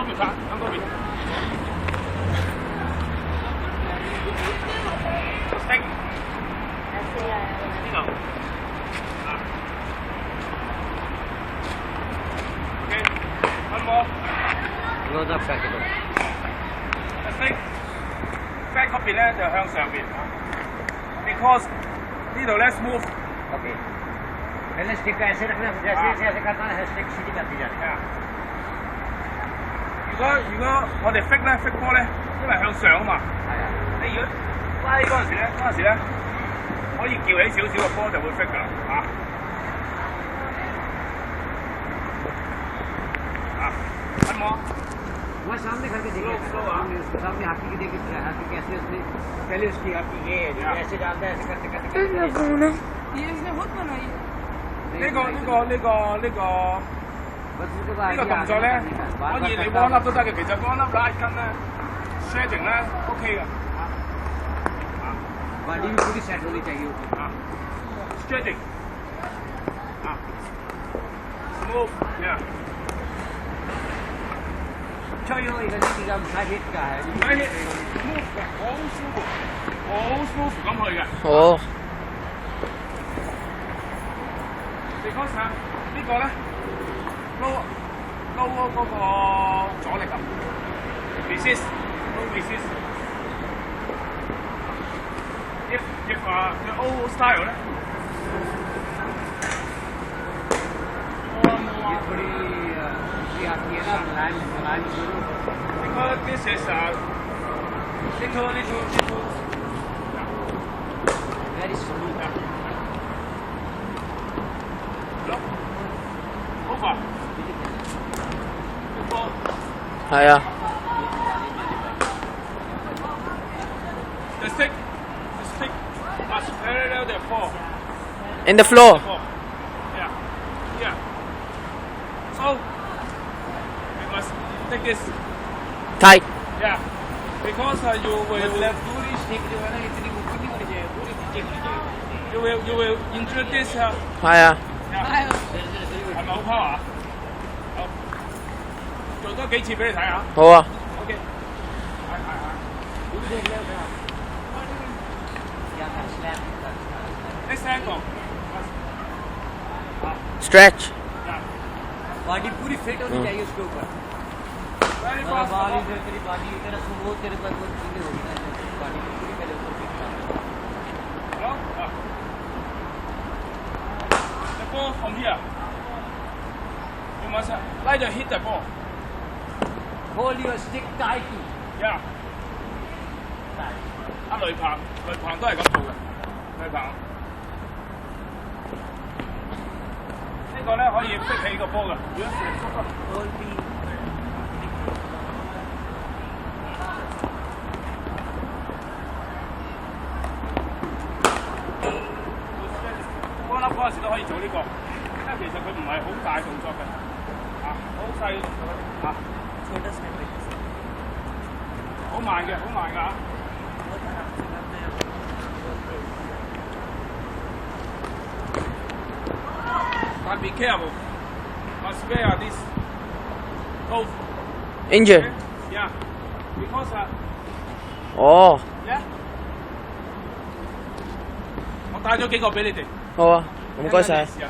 邊拍，響嗰邊。Stick。呢度。OK， one more。攞得 back 嗰度。Stick。back 嗰邊咧就向上邊。Because 呢度咧 smooth。OK。पहले stick का ऐसे रखना जैसे ऐसे करना है स्टिक सीधी करती जाती है。如果我哋 fake 咧 fake 波咧，因為向上啊嘛。係啊。你如果拉嗰陣時咧，可以撬起少少個波就會 fake 㗎啦嚇。睇我。वह सामने करके देखिए सामने हाथी की देखिए हाथी कैसे उसने पहले उसकी हाथी ये ऐसे डालता है ऐसे करते करते ये इसने खुद बनाई है। 呢個動作咧，可以你 warm up 都得嘅。其實 warm up 拉筋咧 ，stretching 咧 OK 嘅。बॉडी भी पूरी सेट होनी चाहिए stretching smooth yeah。अच्छा ये इधर की हम साइड का है smooth 嘅，好舒服，好 smooth 咁去嘅。哦。Because 呢個咧撈嗰個阻力啊 ，resist， resist。If the old style 咧，ये थोड़ी आती है ना मुलायम शुरू। Because this is little very smooth。over。係啊。The stick must parallel the floor. In the floor. Yeah, yeah. So we must take this. Tight. Yeah, because you will पूरी stick जो है ना इतनी ऊपर नहीं होनी चाहिए पूरी नीचे होनी चाहिए। you will introduce 係啊。係咪好 power 啊？好，做多幾次俾你睇下。好啊。OK。Next angle。Stretch。बॉडी पूरी फिट होनी चाहिए उसके ऊपर। Very तेरा fast। बॉडी तेरी बॉडी तेरा वो तेरे पर वो चीजें होगी ना बॉडी पूरी पहले ऊपर फिट करना। Hello? The ball from here. You must like to hit the ball. Hold your stick tightly。 Yeah. 雷鵬都係咁做嘅。雷鵬呢個咧可以逼起個波㗎。光粒嗰陣時都可以做呢個，因為其實佢唔係好大動作嘅，好細好慢嘅，好慢㗎。But be careful. Must wear this glove. Injured. Yeah. Because 哦。yeah. 我帶咗幾個俾你哋。好啊，唔該晒。試下